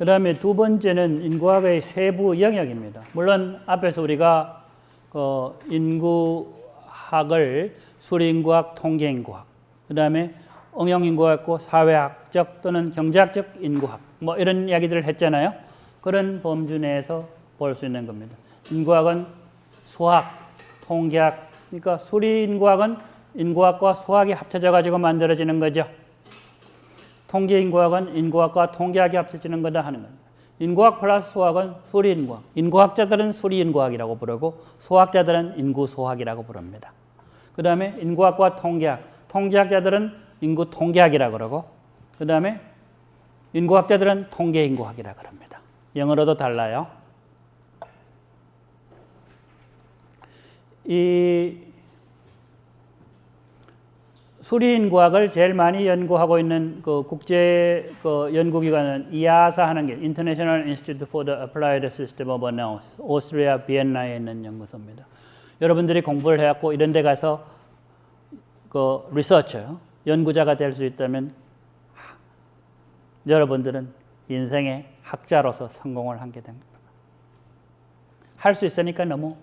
그 다음에 두 번째는 인구학의 세부 영역입니다. 물론 앞에서 우리가 인구학을 수리인구학, 통계인구학, 그 다음에 응용인구학과 사회학적 또는 경제학적 인구학 뭐 이런 이야기들을 했잖아요. 그런 범주 내에서 볼 수 있는 겁니다. 인구학은 수학, 통계학, 그러니까 수리인구학은 인구학과 수학이 합쳐져 가지고 만들어지는 거죠. 통계인구학은 인구학과 통계학이 합쳐지는 거다 하는 겁니다. 인구학 플러스 수학은 수리인구학. 인구학자들은 수리인구학이라고 부르고 수학자들은 인구수학이라고 부릅니다. 그 다음에 인구학과 통계학. 통계학자들은 인구통계학이라고 그러고 그 다음에 인구학자들은 통계인구학이라고 그럽니다. 영어로도 달라요. 이 수리인구학을 제일 많이 연구하고 있는 그 국제 연구기관은 이아사 하는 게 International Institute for the Applied System of Analysis, 오스트리아 비엔나에 있는 연구소입니다. 여러분들이 공부를 해갖고 이런 데 가서 그 리서처, 연구자가 될 수 있다면 여러분들은 인생의 학자로서 성공을 하게 됩니다. 할 수 있으니까 너무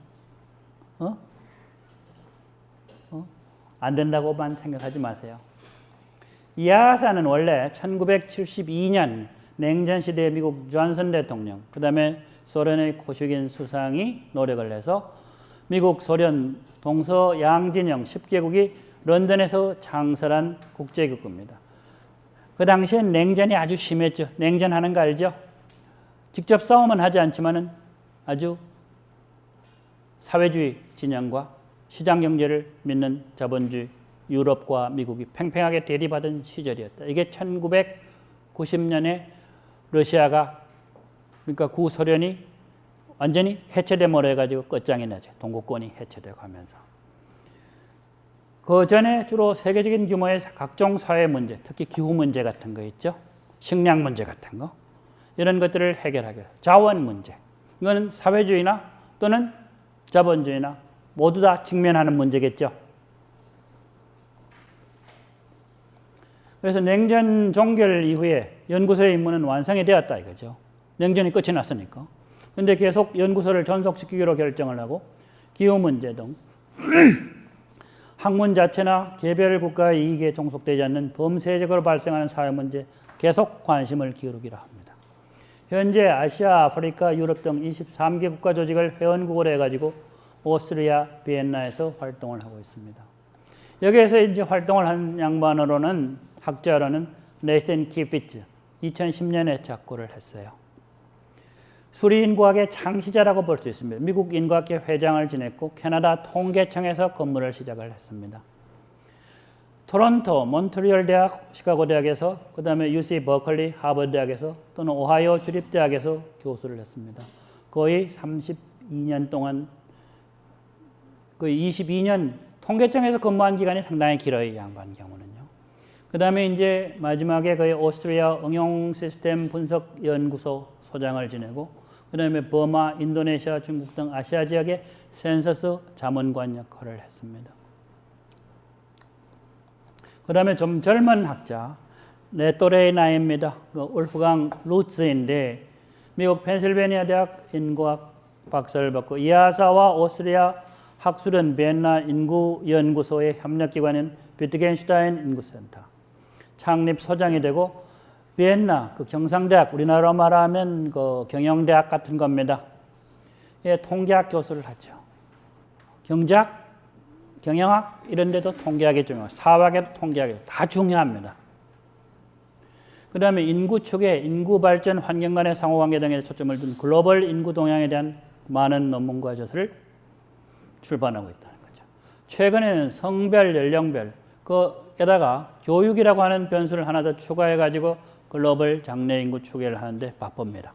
안 된다고만 생각하지 마세요. 이아사는 원래 1972년 냉전 시대의 미국 존슨 대통령, 그 다음에 소련의 코슈긴 수상이 노력을 해서 미국, 소련, 동서양진영 10개국이 런던에서 창설한 국제기구입니다. 그 당시엔 냉전이 아주 심했죠. 냉전하는 거 알죠? 직접 싸움은 하지 않지만은 아주 사회주의 진영과 시장경제를 믿는 자본주의 유럽과 미국이 팽팽하게 대립하던 시절이었다. 이게 1990년에 러시아가 그러니까 구소련이 완전히 해체됨으로 해가지고 끝장이 나죠. 동구권이 해체되고 하면서. 그 전에 주로 세계적인 규모의 각종 사회 문제, 특히 기후 문제 같은 거 있죠. 식량 문제 같은 거. 이런 것들을 해결하게. 자원 문제. 이거는 사회주의나 또는 자본주의나 모두 다 직면하는 문제겠죠. 그래서 냉전 종결 이후에 연구소의 임무는 완성이 되었다 이거죠. 냉전이 끝이 났으니까. 그런데 계속 연구소를 전속시키기로 결정을 하고 기후 문제 등 학문 자체나 개별 국가의 이익에 종속되지 않는 범세적으로 발생하는 사회 문제 계속 관심을 기울이기로 합니다. 현재 아시아, 아프리카, 유럽 등 23개 국가 조직을 회원국으로 해가지고 오스트리아, 비엔나에서 활동을 하고 있습니다. 여기에서 이제 활동을 한 양반으로는 학자로는 네이슨 키피츠 2010년에 작고를 했어요. 수리인구학의 창시자라고 볼 수 있습니다. 미국 인구학회 회장을 지냈고 캐나다 통계청에서 근무를 시작을 했습니다. 토론토, 몬트리올 대학, 시카고 대학에서 그 다음에 UC 버클리, 하버드 대학에서 또는 오하이오 주립대학에서 교수를 했습니다. 거의 32년 동안 거의 22년 통계청에서 근무한 기간이 상당히 길어요. 이 양반 경우는요. 그 다음에 이제 마지막에 거의 오스트리아 응용 시스템 분석 연구소 소장을 지내고 그 다음에 버마, 인도네시아, 중국 등 아시아 지역의 센서스 자문관 역할을 했습니다. 그 다음에 좀 젊은 학자, 내 또래의 나이입니다. 울프강 루츠인데 미국 펜실베니아 대학 인구학 박사를 받고 이아사와 오스트리아 학술은 비엔나 인구연구소의 협력기관인 비트겐슈타인 인구센터 창립 소장이 되고 비엔나 그 경상대학 우리나라로 말하면 그 경영대학 같은 겁니다. 예, 통계학 교수를 하죠. 경제학, 경영학 이런 데도 통계학이 중요하고 사학에도 통계학이 다 중요합니다. 그 다음에 인구 추계, 인구 발전, 환경 간의 상호관계 등에 초점을 둔 글로벌 인구 동향에 대한 많은 논문과 저서를 출판하고 있다는 거죠. 최근에는 성별, 연령별, 거기다가 교육이라고 하는 변수를 하나 더 추가해가지고 글로벌 장래 인구 추계를 하는데 바쁩니다.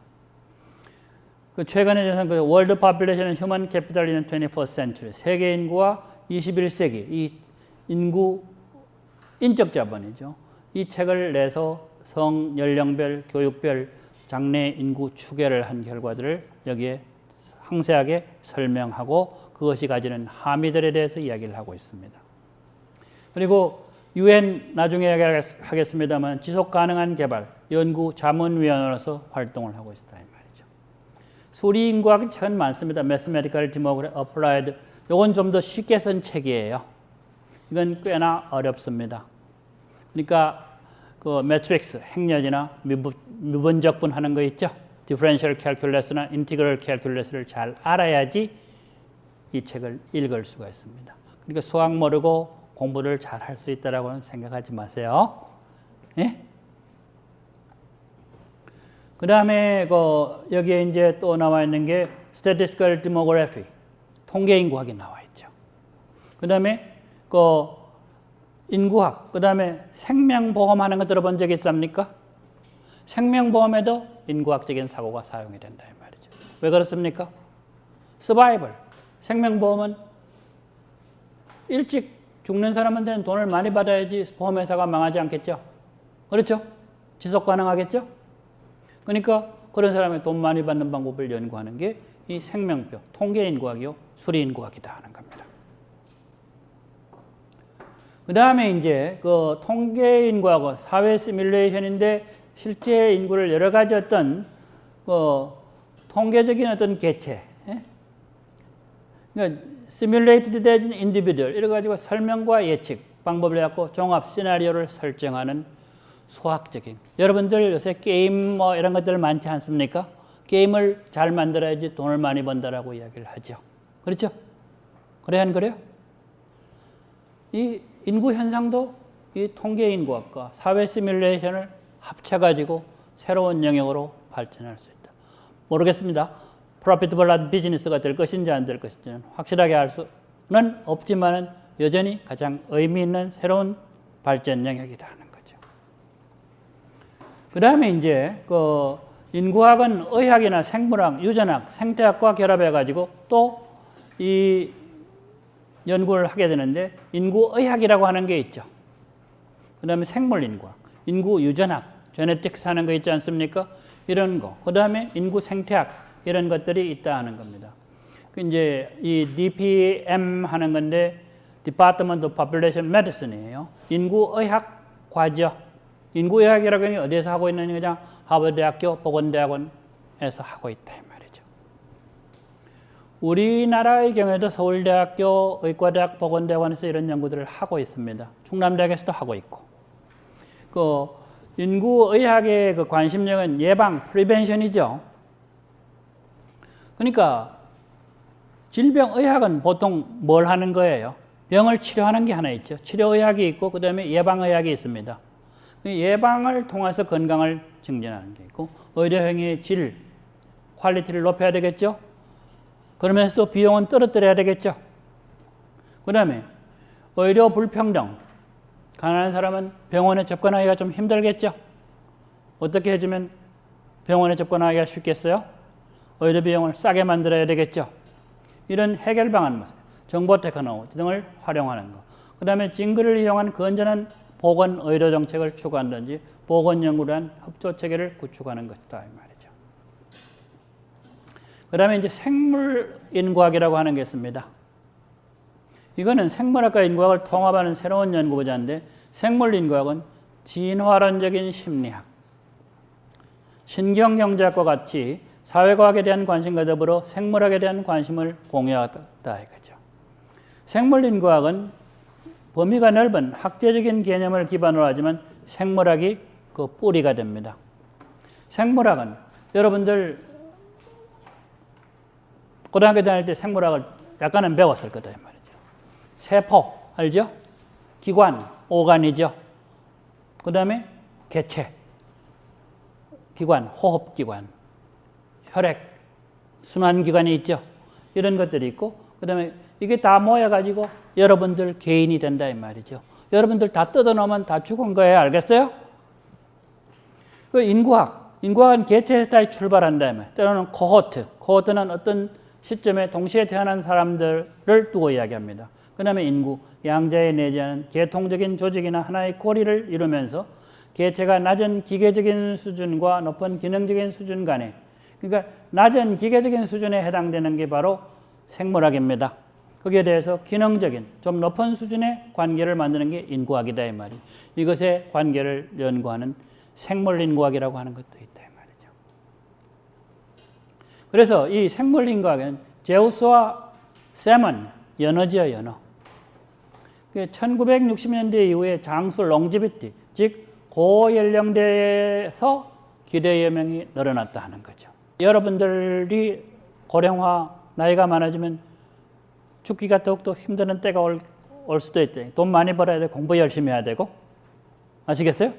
최근에 그 월드 파퓰레이션 휴먼 캐피탈 인 21st century 세계 인구와 21세기 이 인구 인적 자본이죠. 이 책을 내서 성, 연령별, 교육별 장래 인구 추계를 한 결과들을 여기에 상세하게 설명하고 그것이 가지는 함의들에 대해서 이야기를 하고 있습니다. 그리고 UN 나중에 이야기하겠습니다만 지속 가능한 개발 연구 자문위원으로서 활동을 하고 있다 이 말이죠. 수리 인구학은 참 많습니다. Mathematical Demography Applied. 이건 좀 더 쉽게 쓴 책이에요. 이건 꽤나 어렵습니다. 그러니까 그 매트릭스, 행렬이나 미분적분 하는 거 있죠. 디퍼런셜 캘큘러스나 인티그럴 캘큘러스를 잘 알아야지 이 책을 읽을 수가 있습니다. 그러니까 수학 모르고 공부를 잘 할 수 있다라고는 생각하지 마세요. 예? 그 다음에 여기에 이제 또 나와 있는 게 Statistical Demography, 통계 인구학이 나와 있죠. 그 다음에 인구학, 그 다음에 생명보험 하는 거 들어본 적 있습니까? 생명보험에도 인구학적인 사고가 사용이 된다 이 말이죠. 왜 그렇습니까? 서바이벌, 생명보험은 일찍 죽는 사람한테는 돈을 많이 받아야지 보험회사가 망하지 않겠죠? 그렇죠? 지속 가능하겠죠? 그러니까 그런 사람이 돈 많이 받는 방법을 연구하는 게 이 생명표, 통계 인구학이요, 수리 인구학이다 하는 겁니다. 그 다음에 이제 그 통계 인구하고 사회 시뮬레이션인데 실제 인구를 여러 가지 어떤 통계적인 어떤 개체, 그러니까 simulated dead individual 이래 가지고 설명과 예측 방법을 갖고 종합 시나리오를 설정하는 수학적인. 여러분들 요새 게임 뭐 이런 것들 많지 않습니까? 게임을 잘 만들어야지 돈을 많이 번다라고 이야기를 하죠. 그렇죠? 그래야 안 그래요? 이 인구 현상도 이 통계 인구학과 사회 시뮬레이션을 합쳐가지고 새로운 영역으로 발전할 수 있다. 모르겠습니다. 프로피터블한 비즈니스가 될 것인지 안 될 것인지는 확실하게 알 수는 없지만은 여전히 가장 의미 있는 새로운 발전 영역이다 하는 거죠. 그 다음에 이제 인구학은 의학이나 생물학, 유전학, 생태학과 결합해가지고 또 이 연구를 하게 되는데 인구의학이라고 하는 게 있죠. 그 다음에 생물인구학, 인구유전학, 제네틱스 하는 거 있지 않습니까? 이런 거. 그 다음에 인구생태학 이런 것들이 있다 하는 겁니다. 이제 이 DPM 하는 건데 Department of Population Medicine이에요. 인구의학 과죠. 인구의학이라고 하는 게 어디에서 하고 있느냐? 그냥 하버드대학교 보건대학원에서 하고 있다 이 말이죠. 우리나라의 경우에도 서울대학교 의과대학 보건대학원에서 이런 연구들을 하고 있습니다. 충남대학에서도 하고 있고. 인구의학의 관심력은 예방, 프리벤션이죠. 그러니까 질병의학은 보통 뭘 하는 거예요? 병을 치료하는 게 하나 있죠. 치료의학이 있고 그 다음에 예방의학이 있습니다. 예방을 통해서 건강을 증진하는 게 있고 의료행위의 질, 퀄리티를 높여야 되겠죠. 그러면서도 비용은 떨어뜨려야 되겠죠. 그 다음에 의료 불평등, 가난한 사람은 병원에 접근하기가 좀 힘들겠죠. 어떻게 해주면 병원에 접근하기가 쉽겠어요? 의료 비용을 싸게 만들어야 되겠죠. 이런 해결 방안, 정보 테크놀로지 등을 활용하는 거. 그 다음에 징글을 이용한 건전한 보건 의료 정책을 추구한다든지 보건 연구를 한 협조 체계를 구축하는 것이다 이 말이죠. 그 다음에 이제 생물 인구학이라고 하는 게 있습니다. 이거는 생물학과 인구학을 통합하는 새로운 연구 분야인데 생물 인구학은 진화론적인 심리학, 신경경제학과 같이 사회과학에 대한 관심과 더불어 생물학에 대한 관심을 공유하다 이거죠. 생물 인구학은 범위가 넓은 학제적인 개념을 기반으로 하지만 생물학이 그 뿌리가 됩니다. 생물학은 여러분들 고등학교 다닐 때 생물학을 약간은 배웠을 거다 이 말이죠. 세포 알죠? 기관, 오간이죠. 그 다음에 개체, 기관, 호흡기관, 혈액, 순환기관이 있죠. 이런 것들이 있고 그 다음에 이게 다 모여가지고 여러분들 개인이 된다 이 말이죠. 여러분들 다 뜯어놓으면 다 죽은 거예요. 알겠어요? 그 인구학은 개체에서 다 출발한다. 때로는 코호트는 어떤 시점에 동시에 태어난 사람들을 두고 이야기합니다. 그 다음에 인구, 양자에 내재하는 계통적인 조직이나 하나의 고리를 이루면서 개체가 낮은 기계적인 수준과 높은 기능적인 수준 간에, 그러니까 낮은 기계적인 수준에 해당되는 게 바로 생물학입니다. 거기에 대해서 기능적인 좀 높은 수준의 관계를 만드는 게 인구학이다 이 말이. 이것의 관계를 연구하는 생물인과학이라고 하는 것도 있다 말이죠. 그래서 이 생물인과학은 제우스와 세먼, 연어지요, 연어. 1960년대 이후에 장수 롱지비티, 즉 고연령대에서 기대여명이 늘어났다 하는 거죠. 여러분들이 고령화, 나이가 많아지면 죽기가 더욱더 힘드는 때가 올 수도 있대. 돈 많이 벌어야 돼. 공부 열심히 해야 되고. 아시겠어요?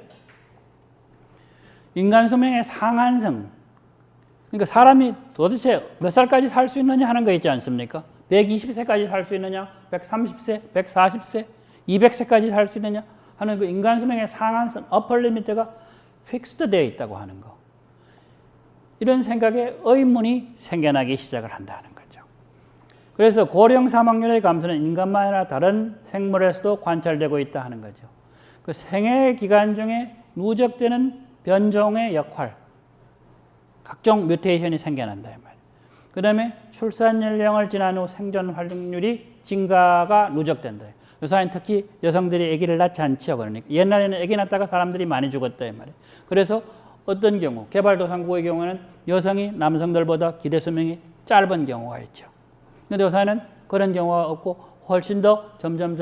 인간 수명의 상한선. 그러니까 사람이 도대체 몇 살까지 살 수 있느냐 하는 거 있지 않습니까? 120세까지 살 수 있느냐? 130세, 140세, 200세까지 살 수 있느냐 하는 그 인간 수명의 상한선, 어퍼 리미트가 픽스드 되어 있다고 하는 거. 이런 생각에 의문이 생겨나기 시작을 한다는 거죠. 그래서 고령 사망률의 감소는 인간만 아니라 다른 생물에서도 관찰되고 있다 하는 거죠. 그 생애 기간 중에 누적되는 변종의 역할, 각종 뮤테이션이 생겨난다 이 말이에요. 그 다음에 출산 연령을 지난 후 생존 활동률이 증가가 누적된다. 요새는 특히 여성들이 아기를 낳지 않죠. 그러니까 옛날에는 아기 낳다가 사람들이 많이 죽었다 이 말이에요. 그래서 어떤 경우 개발도상국의 경우에는 여성이 남성들보다 기대 수명이 짧은 경우가 있죠. 그런데 요새는 그런 경우가 없고 훨씬 더 점점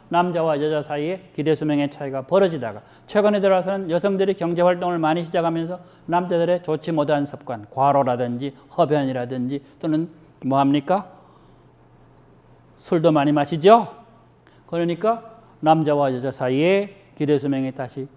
남자와 여자 사이에 기대 수명의 차이가 벌어지다가 최근에 들어서는 여성들이 경제 활동을 많이 시작하면서 남자들의 좋지 못한 습관, 과로라든지 흡연이라든지 또는 뭐 합니까? 술도 많이 마시죠. 그러니까 남자와 여자 사이에 기대 수명이 다시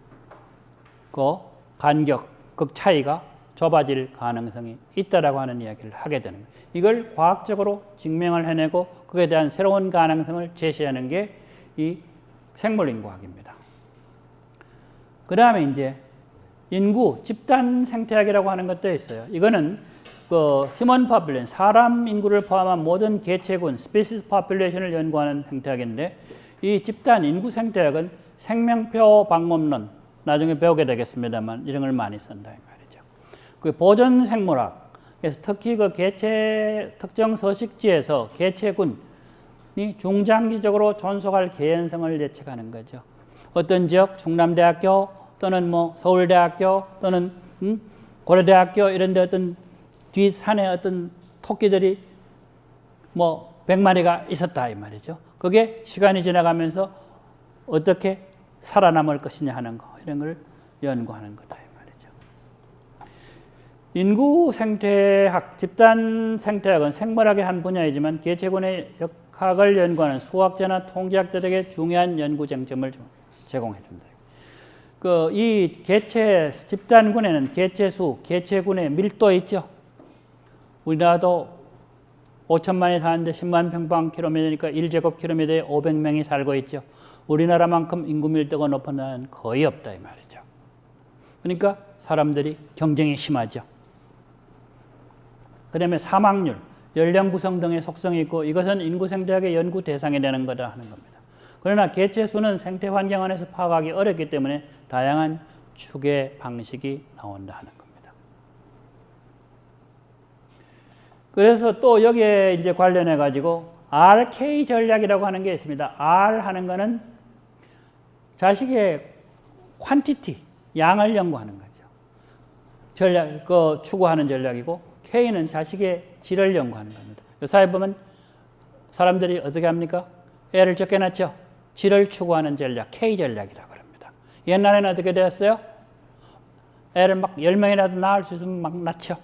그 간격, 그 차이가 좁아질 가능성이 있다라고 하는 이야기를 하게 되는 거예요. 이걸 과학적으로 증명을 해내고 그에 대한 새로운 가능성을 제시하는 게 이 생물인과학입니다. 그 다음에 이제 인구, 집단 생태학이라고 하는 것도 있어요. 이거는 그 휴먼 포퓰레이션, 사람 인구를 포함한 모든 개체군, 스피시스 포퓰레이션을 연구하는 생태학인데 이 집단 인구 생태학은 생명표 방법론, 나중에 배우게 되겠습니다만 이런 걸 많이 쓴다 이 말이죠. 그 보존 생물학, 그래서 특히 그 개체 특정 서식지에서 개체군이 중장기적으로 존속할 개연성을 예측하는 거죠. 어떤 지역, 충남대학교 또는 뭐 서울대학교 또는 고려대학교 이런 데 어떤 뒷산에 어떤 토끼들이 뭐 100마리가 있었다 이 말이죠. 그게 시간이 지나가면서 어떻게 살아남을 것이냐 하는 거 이런 걸 연구하는 거다 이 말이죠. 인구 생태학, 집단 생태학은 생물학의 한 분야이지만 개체군의 역학을 연구하는 수학자나 통계학자들에게 중요한 연구 쟁점을 제공해 준다. 그 이 개체 집단군에는 개체수, 개체군의 밀도 있죠. 우리나라도 5천만이 사는데 10만 평방킬로미터니까 1제곱킬로미터에 500명이 살고 있죠. 우리나라만큼 인구 밀도가 높은 나라는 거의 없다 이 말이죠. 그러니까 사람들이 경쟁이 심하죠. 그다음에 사망률, 연령 구성 등의 속성이 있고 이것은 인구 생태학의 연구 대상이 되는 거다 하는 겁니다. 그러나 개체 수는 생태 환경 안에서 파악하기 어렵기 때문에 다양한 추계 방식이 나온다 하는 겁니다. 그래서 또 여기에 이제 관련해 가지고 RK 전략이라고 하는 게 있습니다. R 하는 거는 자식의 퀀티티, 양을 연구하는 거죠. 전략, 그 추구하는 전략이고 K는 자식의 질을 연구하는 겁니다. 요사에 보면 사람들이 어떻게 합니까? 애를 적게 낳죠. 질을 추구하는 전략, K 전략이라고 합니다. 옛날에는 어떻게 되었어요? 애를 막 10명이라도 낳을 수 있으면 막 낳죠.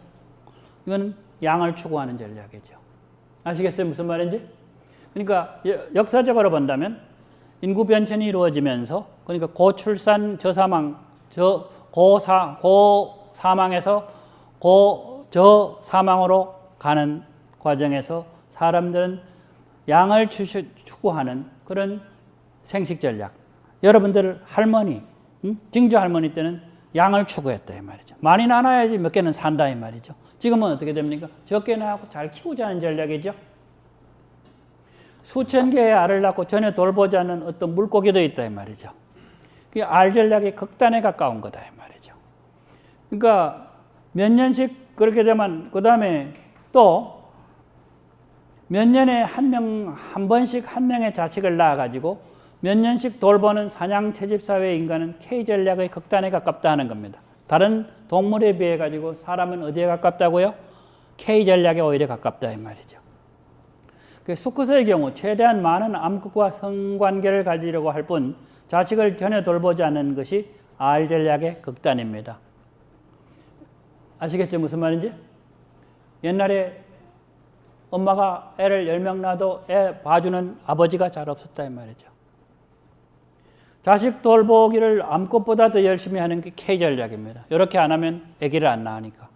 이건 양을 추구하는 전략이죠. 아시겠어요? 무슨 말인지? 그러니까 역사적으로 본다면 인구 변천이 이루어지면서 그러니까 고출산, 저사망, 고사망에서 저사망으로 가는 과정에서 사람들은 양을 추구하는 그런 생식 전략. 여러분들 할머니, 증조 할머니 때는 양을 추구했다 이 말이죠. 많이 낳아야지 몇 개는 산다 이 말이죠. 지금은 어떻게 됩니까? 적게 낳고 잘 키우자는 전략이죠. 수천 개의 알을 낳고 전혀 돌보지 않는 어떤 물고기도 있다 이 말이죠. 그 알 전략이 극단에 가까운 거다 이 말이죠. 그러니까 몇 년씩 그렇게 되면 그 다음에 또 몇 년에 한 번씩 한 명의 자식을 낳아가지고 몇 년씩 돌보는 사냥 채집 사회의 인간은 K 전략의 극단에 가깝다 하는 겁니다. 다른 동물에 비해 가지고 사람은 어디에 가깝다고요? K 전략에 오히려 가깝다 이 말이죠. 수컷의 경우 최대한 많은 암컷과 성관계를 가지려고 할 뿐 자식을 전혀 돌보지 않는 것이 R 전략의 극단입니다. 아시겠죠? 무슨 말인지? 옛날에 엄마가 애를 10명 낳아도 애 봐주는 아버지가 잘 없었다 이 말이죠. 자식 돌보기를 암컷보다 더 열심히 하는 게 K 전략입니다. 이렇게 안 하면 아기를 안 낳으니까.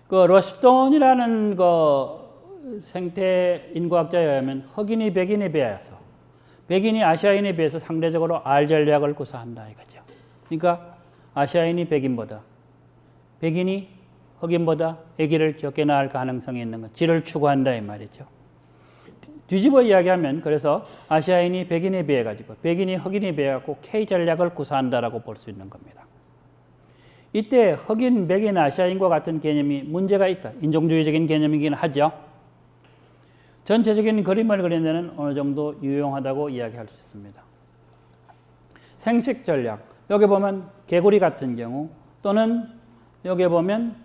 그 러시돈이라는 그 생태 인구학자에 의하면 흑인이 백인에 비해서 백인이 아시아인에 비해서 상대적으로 R 전략을 구사한다 이거죠. 그러니까 아시아인이 백인이 흑인보다 아기를 적게 낳을 가능성이 있는 것, 질을 추구한다 이 말이죠. 뒤집어 이야기하면 그래서 아시아인이 백인에 비해 가지고 백인이 흑인에 비해 갖고 K 전략을 구사한다라고 볼 수 있는 겁니다. 이때 흑인, 백인, 아시아인과 같은 개념이 문제가 있다. 인종주의적인 개념이긴 하죠. 전체적인 그림을 그리는 데는 어느 정도 유용하다고 이야기할 수 있습니다. 생식 전략. 여기 보면 개구리 같은 경우 또는 여기 보면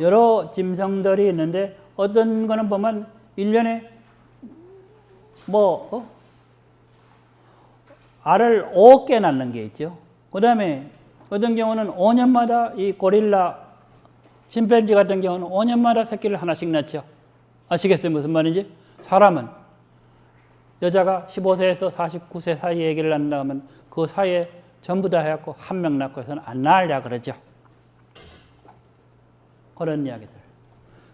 여러 짐승들이 있는데 어떤 거는 보면 1년에 알을 5개 낳는 게 있죠. 그 다음에 어떤 경우는 5년마다 이 고릴라, 침팬지 같은 경우는 5년마다 새끼를 하나씩 낳죠. 아시겠어요? 무슨 말인지? 사람은 여자가 15세에서 49세 사이에 아기를 낳는다 하면 그 사이에 전부 다 해갖고 한 명 낳고 해서는 안 낳으려 그러죠. 그런 이야기들.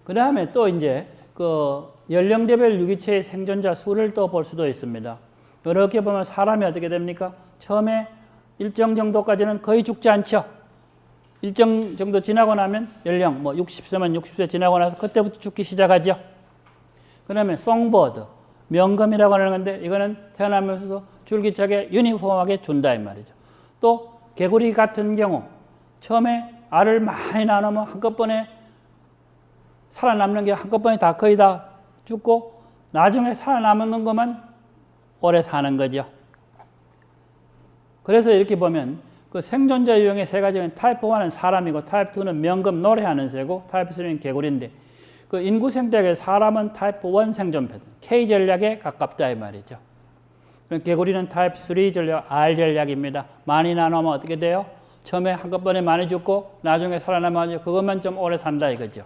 그 다음에 또 이제 그 연령대별 유기체의 생존자 수를 또 볼 수도 있습니다. 이렇게 보면 사람이 어떻게 됩니까? 처음에 일정 정도까지는 거의 죽지 않죠. 일정 정도 지나고 나면 연령 60세면 60세 지나고 나서 그때부터 죽기 시작하죠. 그 다음에 송버드, 명금이라고 하는 건데 이거는 태어나면서 줄기차게 유니폼하게 준다 이 말이죠. 또 개구리 같은 경우 처음에 알을 많이 낳으면 한꺼번에 살아남는 게 한꺼번에 다 거의 다 죽고 나중에 살아남는 것만 오래 사는 거죠. 그래서 이렇게 보면 그 생존자 유형의 세 가지는 타입 1은 사람이고 타입 2는 명금 노래하는 새고 타입 3는 개구리인데 그 인구 생태학의 사람은 타입 1 생존 패턴 K 전략에 가깝다 이 말이죠. 개구리는 타입 3 전략 R 전략입니다. 많이 나누면 어떻게 돼요? 처음에 한꺼번에 많이 죽고 나중에 살아남아서 그것만 좀 오래 산다 이거죠.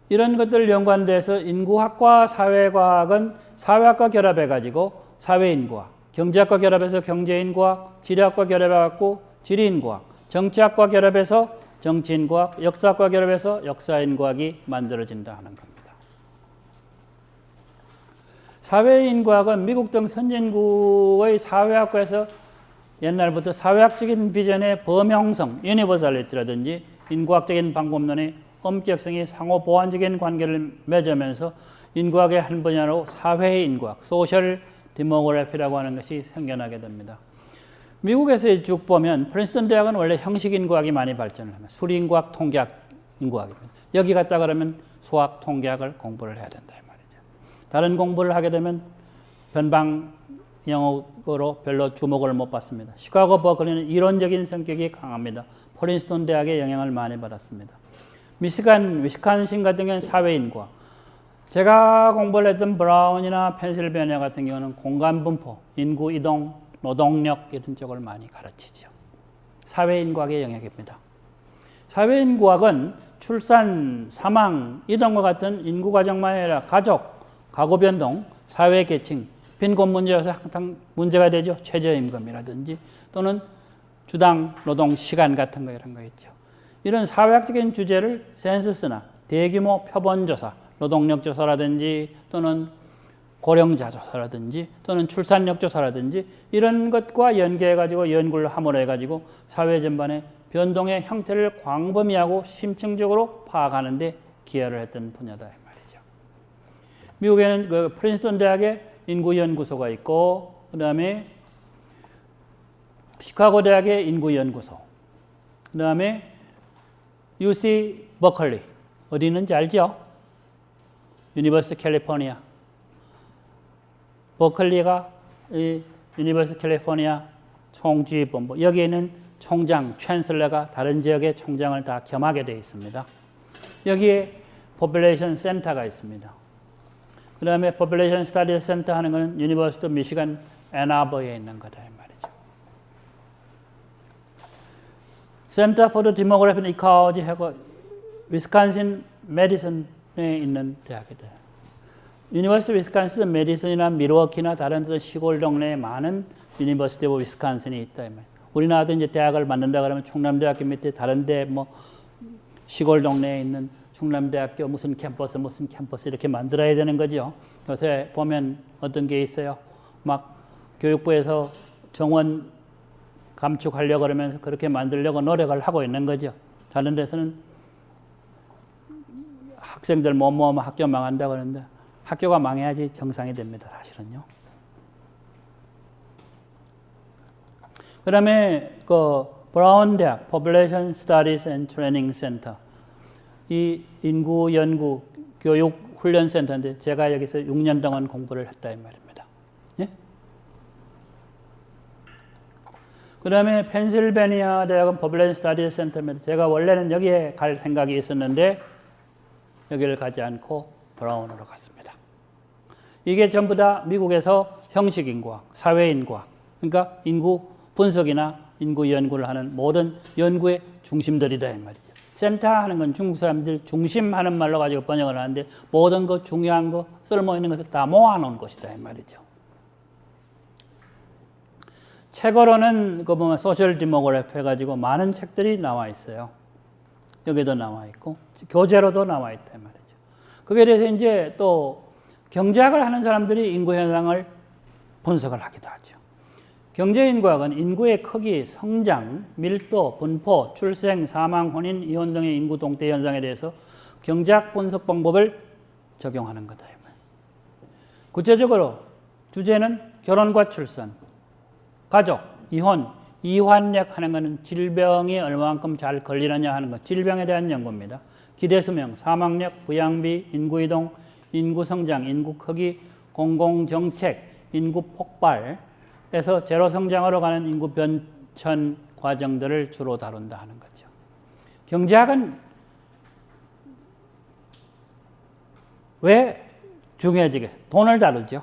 이런 것들 연관돼서 인구학과 사회과학은 사회학과 결합해가지고 사회인구학, 경제학과 결합해서 경제인구학, 지리학과 결합해갖고 지리인구학, 정치학과 결합해서 정치인구학, 역사학과 결합해서 역사인구학이 만들어진다 하는 겁니다. 사회인구학은 미국 등 선진국의 사회학과에서 옛날부터 사회학적인 비전의 범용성, 유니버설리티라든지 인구학적인 방법론의 엄격성이 상호 보완적인 관계를 맺으면서 인구학의 한 분야로 사회인구학, 소셜 디모그래피라고 하는 것이 생겨나게 됩니다. 미국에서 쭉 보면 프린스턴 대학은 원래 형식인구학이 많이 발전을 합니다. 수리인구학, 통계학, 인구학입니다. 여기 갔다 그러면 수학, 통계학을 공부를 해야 된다 이 말이죠. 다른 공부를 하게 되면 변방 영역으로 별로 주목을 못 받습니다. 시카고 버클리는 이론적인 성격이 강합니다. 프린스턴 대학의 영향을 많이 받았습니다. 위스콘신 같은 경우는 사회인구학. 제가 공부를 했던 브라운이나 펜실베니아 같은 경우는 공간분포, 인구 이동, 노동력 이런 쪽을 많이 가르치죠. 사회인구학의 영역입니다. 사회인구학은 출산, 사망, 이동과 같은 인구과정만 아니라 가족, 가구변동, 사회계층, 빈곤 문제에서 항상 문제가 되죠. 최저임금이라든지 또는 주당 노동시간 같은 거 이런 거 있죠. 이런 사회학적인 주제를 센서스나 대규모 표본조사, 노동력 조사라든지 또는 고령자 조사라든지 또는 출산력 조사라든지 이런 것과 연계해가지고 연구를 함으로 해가지고 사회 전반의 변동의 형태를 광범위하고 심층적으로 파악하는 데 기여를 했던 분야다 이 말이죠. 미국에는 그 프린스턴 대학의 인구연구소가 있고 그 다음에 시카고 대학의 인구연구소 그 다음에 UC 버클리 어디 있는지 알죠? 유니버시티 캘리포니아. 버클리가 이 유니버시티 캘리포니아 총지휘본부. 여기에는 총장, 챈슬러가 다른 지역의 총장을 다 겸하게 되어 있습니다. 여기에 포퓰레이션 센터가 있습니다. 그 다음에 포퓰레이션 스터디 센터 하는 것은 유니버시티 미시간 앤아버에 있는 거다 이 말이죠. 센터 포 디모그래피 앤 이코로지 하고 위스콘신 메디슨에 있는 대학이다. 유니버시티 위스콘신 메디슨이나 밀워키나 다른 시골 동네에 많은 유니버시티 오브 위스콘신이 있다 이 말이죠. 우리나라도 이제 대학을 만든다 그러면 충남대학교 밑에 다른데 뭐 시골 동네에 있는 충남대학교 무슨 캠퍼스 이렇게 만들어야 되는 거죠. 요새 보면 어떤 게 있어요. 막 교육부에서 정원 감축하려고 그러면서 그렇게 만들려고 노력을 하고 있는 거죠. 다른 데서는 학생들 못 모으면 학교 망한다고 그러는데 학교가 망해야지 정상이 됩니다. 사실은요. 그 다음에 그 브라운 대학 Population Studies and Training Center 이 인구 연구 교육 훈련 센터인데 제가 여기서 6년 동안 공부를 했다 이 말입니다. 예? 그 다음에 펜실베니아 대학은 Population Studies Center입니다. 제가 원래는 여기에 갈 생각이 있었는데 여기를 가지 않고 브라운으로 갔습니다. 이게 전부 다 미국에서 형식인과학, 사회인과학, 그러니까 인구 분석이나 인구 연구를 하는 모든 연구의 중심들이다 이 말이죠. 센터 하는 건 중국 사람들 중심하는 말로 가지고 번역을 하는데 모든 거 중요한 거 쓸모 있는 것을 다 모아놓은 것이다 이 말이죠. 책으로는 그 보면 소셜 디모그래피 해가지고 많은 책들이 나와 있어요. 여기도 나와 있고 교재로도 나와 있다 이 말이죠. 거기에 대해서 이제 또 경제학을 하는 사람들이 인구 현상을 분석을 하기도 하죠. 경제인과학은 인구의 크기, 성장, 밀도, 분포, 출생, 사망, 혼인, 이혼 등의 인구 동태 현상에 대해서 경제학 분석 방법을 적용하는 거다. 구체적으로 주제는 결혼과 출산, 가족, 이혼, 이환력 하는 것은 질병이 얼마만큼 잘 걸리느냐 하는 것, 질병에 대한 연구입니다. 기대수명, 사망력, 부양비, 인구이동, 인구성장, 인구 크기, 공공정책, 인구 폭발, 에서 제로 성장으로 가는 인구 변천 과정들을 주로 다룬다 하는 거죠. 경제학은 왜 중요해지겠어요? 돈을 다루죠.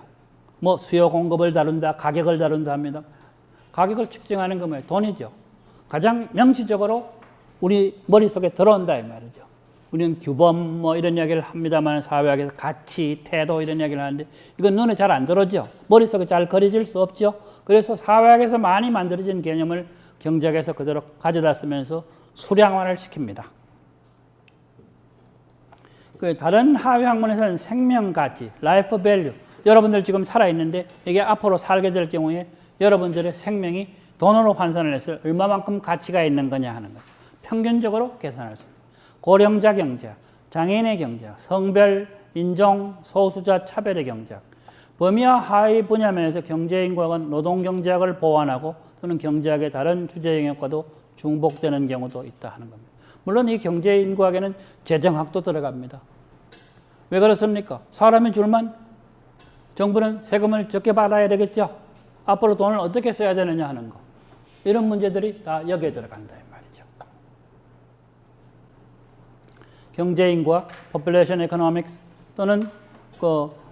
뭐 수요 공급을 다룬다, 가격을 다룬다 합니다. 가격을 측정하는 건 뭐예요? 돈이죠. 가장 명시적으로 우리 머릿속에 들어온다 이 말이죠. 우리는 규범 뭐 이런 이야기를 합니다만 사회학에서 가치, 태도 이런 이야기를 하는데 이건 눈에 잘 안 들어오죠. 머릿속에 잘 그려질 수 없죠. 그래서 사회학에서 많이 만들어진 개념을 경제학에서 그대로 가져다 쓰면서 수량화를 시킵니다. 그 다른 하위 학문에서는 생명 가치, 라이프 밸류. 여러분들 지금 살아있는데 이게 앞으로 살게 될 경우에 여러분들의 생명이 돈으로 환산을 해서 얼마만큼 가치가 있는 거냐 하는 거죠. 평균적으로 계산할 수 있습니다. 고령자 경제학, 장애인의 경제학, 성별, 인종, 소수자 차별의 경제학. 범위와 하위 분야면에서 경제인과학은 노동경제학을 보완하고 또는 경제학의 다른 주제 영역과도 중복되는 경우도 있다 하는 겁니다. 물론 이 경제인과학에는 재정학도 들어갑니다. 왜 그렇습니까? 사람이 줄면 정부는 세금을 적게 받아야 되겠죠. 앞으로 돈을 어떻게 써야 되느냐 하는 거. 이런 문제들이 다 여기에 들어간다 이 말이죠. 경제인과학, Population Economics 또는 그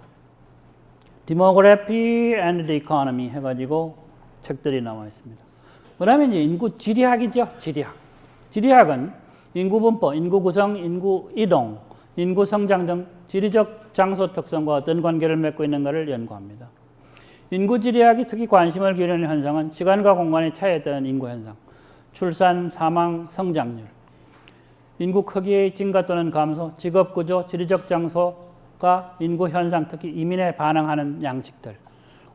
Demography and the Economy 해가지고 책들이 나와 있습니다. 그 다음에 이제 인구 지리학이죠. 지리학. 지리학은 인구 분포, 인구 구성, 인구 이동, 인구 성장 등 지리적 장소 특성과 어떤 관계를 맺고 있는가를 연구합니다. 인구 지리학이 특히 관심을 기울이는 현상은 시간과 공간의 차이에 따른 인구 현상, 출산, 사망, 성장률, 인구 크기의 증가 또는 감소, 직업 구조, 지리적 장소, 인구 현상, 특히 이민에 반응하는 양식들.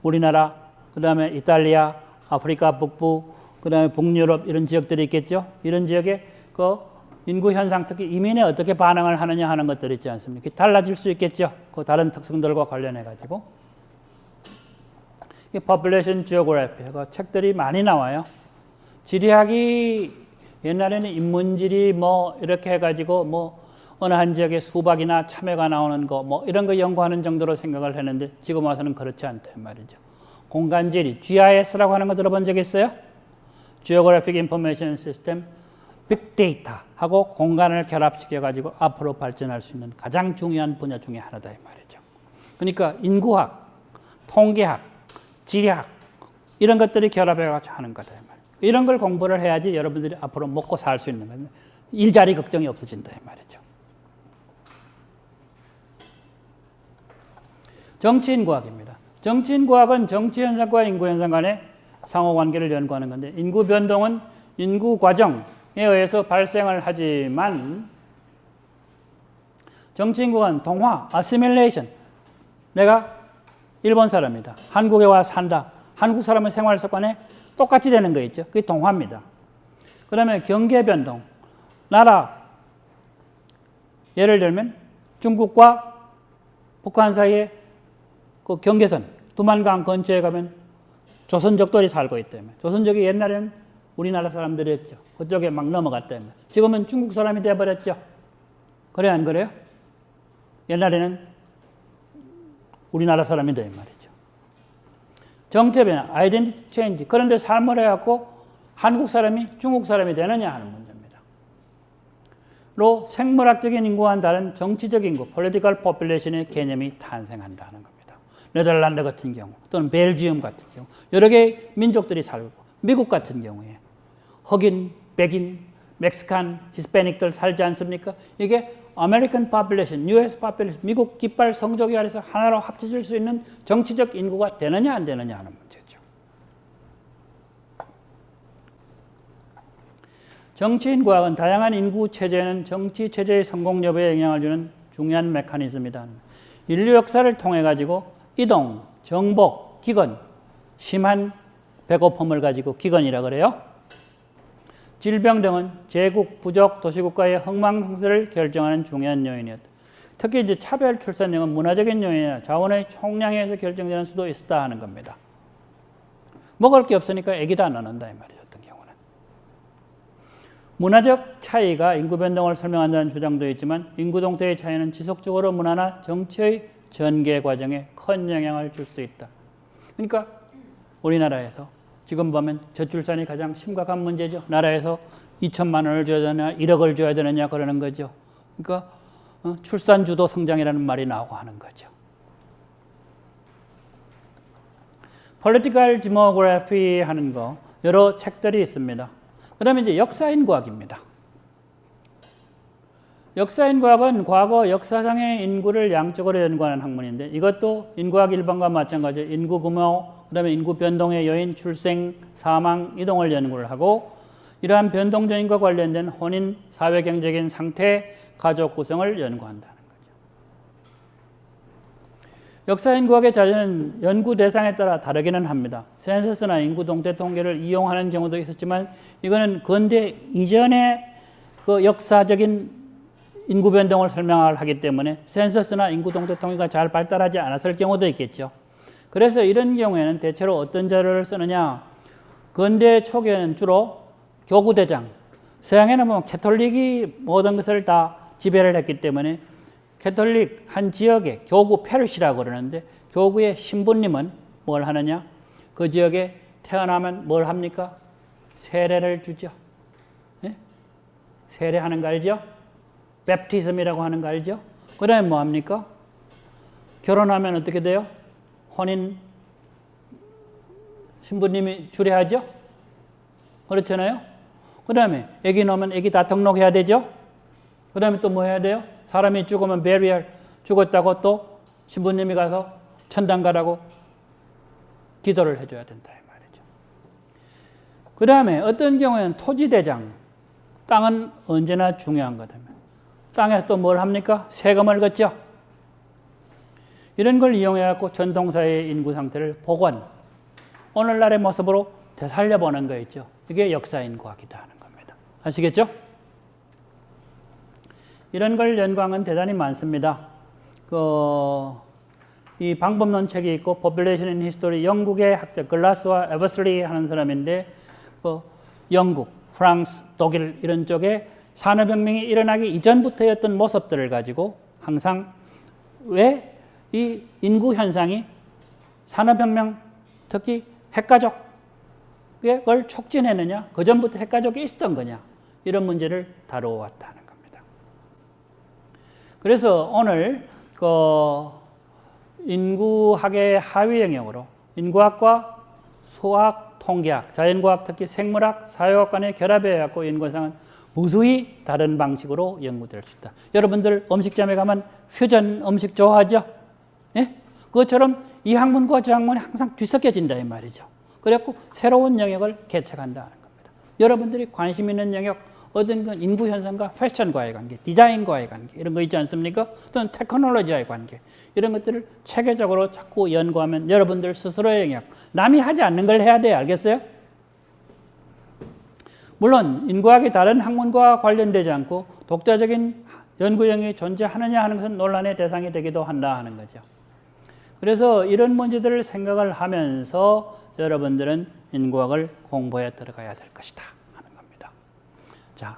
우리나라, 그 다음에 이탈리아, 아프리카 북부, 그 다음에 북유럽 이런 지역들이 있겠죠. 이런 지역에 그 인구 현상, 특히 이민에 어떻게 반응을 하느냐 하는 것들이 있지 않습니까? 달라질 수 있겠죠. 그 다른 특성들과 관련해 가지고. 이 Population Geography, 그 책들이 많이 나와요. 지리학이 옛날에는 인문지리 뭐 이렇게 해가지고 뭐 어느 한 지역에 수박이나 참외가 나오는 거 뭐 이런 거 연구하는 정도로 생각을 했는데 지금 와서는 그렇지 않다 말이죠. 공간지리, GIS라고 하는 거 들어본 적 있어요? Geographic Information System, 빅데이터하고 공간을 결합시켜가지고 앞으로 발전할 수 있는 가장 중요한 분야 중에 하나다 이 말이죠. 그러니까 인구학, 통계학, 지리학 이런 것들이 결합해가지고 하는 거다 이 말이죠. 이런 걸 공부를 해야지 여러분들이 앞으로 먹고 살 수 있는 거예요. 일자리 걱정이 없어진다 이 말이죠. 정치인과학입니다. 정치인과학은 정치현상과 인구현상 간의 상호관계를 연구하는 건데 인구 변동은 인구 과정에 의해서 발생을 하지만 정치인과학은 동화, 아시밀레이션. 내가 일본 사람이다. 한국에 와 산다. 한국 사람의 생활 습관에 똑같이 되는 거 있죠. 그게 동화입니다. 그다음에 경계 변동. 나라 예를 들면 중국과 북한 사이에 그 경계선 두만강 근처에 가면 조선족들이 살고 있다면 조선족이 옛날에는 우리나라 사람들이었죠. 그쪽에 막 넘어갔다면 지금은 중국 사람이 돼버렸죠. 그래 안 그래요? 옛날에는 우리나라 사람이 돼 말이죠. 정체 변화, 아이덴티티 체인지. 그런데 삶을 해갖고 한국 사람이 중국 사람이 되느냐 하는 문제입니다. 로 생물학적인 인구와는 다른 정치적 인구, political population의 개념이 탄생한다는 겁니다. 네덜란드 같은 경우 또는 벨지움 같은 경우 여러 개의 민족들이 살고 있고 미국 같은 경우에 흑인, 백인, 멕시칸, 히스패닉들 살지 않습니까? 이게 아메리칸 파퓰레이션, US 파퓰레이션, 미국 깃발 성족이 아래서 하나로 합쳐질 수 있는 정치적 인구가 되느냐 안 되느냐 하는 문제죠. 정치인과학은 다양한 인구 체제는 정치 체제의 성공 여부에 영향을 주는 중요한 메커니즘이다. 인류 역사를 통해 가지고 이동, 정복, 기근, 심한 배고픔을 가지고 기근이라 그래요. 질병 등은 제국, 부족, 도시국가의 흥망성쇠를 결정하는 중요한 요인이었다. 특히 이제 차별 출산 등은 문화적인 요인이나 자원의 총량에 의해서 결정되는 수도 있었다 하는 겁니다. 먹을 게 없으니까 애기도 안 낳는다 이 말이죠. 어떤 경우는. 문화적 차이가 인구 변동을 설명한다는 주장도 있지만 인구 동태의 차이는 지속적으로 문화나 정치의 전개 과정에 큰 영향을 줄 수 있다. 그러니까 우리나라에서 지금 보면 저출산이 가장 심각한 문제죠. 나라에서 2천만 원을 줘야 되느냐 1억을 줘야 되느냐 그러는 거죠. 그러니까 출산 주도 성장이라는 말이 나오고 하는 거죠. Political Demography 하는 거 여러 책들이 있습니다. 그러면 이제 역사인과학입니다. 역사인과학은 과거 역사상의 인구를 양적으로 연구하는 학문인데 이것도 인구학 1번과 마찬가지로 인구 규모, 그다음에 인구 변동의 요인, 출생, 사망, 이동을 연구를 하고 이러한 변동 요인과 관련된 혼인, 사회 경제적인 상태, 가족 구성을 연구한다는 거죠. 역사인과학의 자료는 연구 대상에 따라 다르기는 합니다. 센서스나 인구 동태 통계를 이용하는 경우도 있었지만 이거는 근대 이전의 그 역사적인 인구 변동을 설명하기 때문에 센서스나 인구 동태 통계가 잘 발달하지 않았을 경우도 있겠죠. 그래서 이런 경우에는 대체로 어떤 자료를 쓰느냐. 근대 초기에는 주로 교구대장, 서양에는 뭐 캐톨릭이 모든 것을 다 지배를 했기 때문에 캐톨릭 한 지역의 교구 페르시라고 그러는데 교구의 신부님은 뭘 하느냐. 그 지역에 태어나면 뭘 합니까? 세례를 주죠. 네? 세례하는 거 알죠? 베프티즘이라고 하는 거 알죠? 그 다음에 뭐 합니까? 결혼하면 어떻게 돼요? 혼인 신부님이 주례하죠? 그렇잖아요? 그 다음에 애기 낳으면 애기 다 등록해야 되죠? 그 다음에 또 뭐 해야 돼요? 사람이 죽으면 베리얼 죽었다고 또 신부님이 가서 천당 가라고 기도를 해줘야 된다 이 말이죠. 그 다음에 어떤 경우에는 토지대장, 땅은 언제나 중요한 거다. 땅에서 또 뭘 합니까? 세금을 걷죠. 이런 걸 이용해갖고 전통사회의 인구 상태를 복원, 오늘날의 모습으로 되살려보는 거 있죠. 이게 역사인과학이다 하는 겁니다. 아시겠죠? 이런 걸 연구한 건 대단히 많습니다. 이 방법론 책이 있고 Population in History, 영국의 학자 글라스와 에버슬리 하는 사람인데 영국, 프랑스, 독일 이런 쪽에 산업혁명이 일어나기 이전부터였던 모습들을 가지고 항상 왜 이 인구 현상이 산업혁명, 특히 핵가족을 촉진했느냐, 그 전부터 핵가족이 있었던 거냐, 이런 문제를 다루어왔다는 겁니다. 그래서 오늘 인구학의 하위 영역으로 인구학과 수학, 통계학, 자연과학, 특히 생물학, 사회학 간의 결합해 갖고 인구 현상은 무수히 다른 방식으로 연구될 수 있다. 여러분들 음식점에 가면 퓨전 음식 좋아하죠? 예? 그것처럼 이 학문과 저 학문이 항상 뒤섞여진다 이 말이죠. 그래갖고 새로운 영역을 개척한다는 겁니다. 여러분들이 관심 있는 영역, 어떤 건 인구 현상과 패션과의 관계, 디자인과의 관계 이런 거 있지 않습니까? 또는 테크놀로지와의 관계 이런 것들을 체계적으로 자꾸 연구하면 여러분들 스스로의 영역, 남이 하지 않는 걸 해야 돼요. 알겠어요? 물론 인구학이 다른 학문과 관련되지 않고 독자적인 연구 영역이 존재하느냐 하는 것은 논란의 대상이 되기도 한다 하는 거죠. 그래서 이런 문제들을 생각을 하면서 여러분들은 인구학을 공부해 들어가야 될 것이다 하는 겁니다. 자,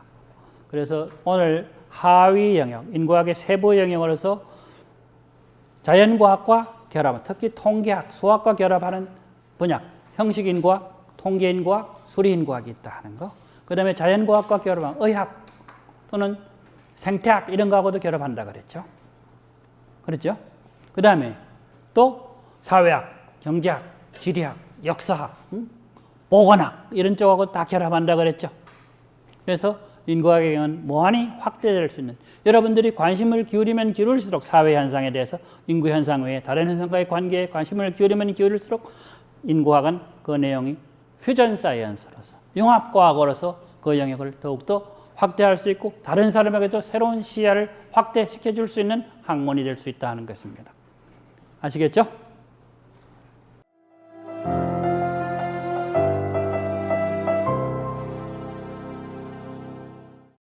그래서 오늘 하위 영역, 인구학의 세부 영역으로서 자연과학과 결합, 특히 통계학, 수학과 결합하는 분야, 형식인구학, 통계인구학, 수리인구학이 있다 하는 거. 그 다음에 자연과학과 결합한 의학 또는 생태학 이런 거하고도 결합한다 그랬죠. 그렇죠? 그 다음에 또 사회학, 경제학, 지리학, 역사학, 보건학 이런 쪽하고 다 결합한다 그랬죠. 그래서 인구학의 경우는 무한히 확대될 수 있는, 여러분들이 관심을 기울이면 기울일수록 사회 현상에 대해서 인구 현상 외에 다른 현상과의 관계에 관심을 기울이면 기울일수록 인구학은 그 내용이 퓨전 사이언스로서 융합과학으로서 그 영역을 더욱더 확대할 수 있고 다른 사람에게도 새로운 시야를 확대시켜 줄 수 있는 학문이 될 수 있다는 것입니다. 아시겠죠?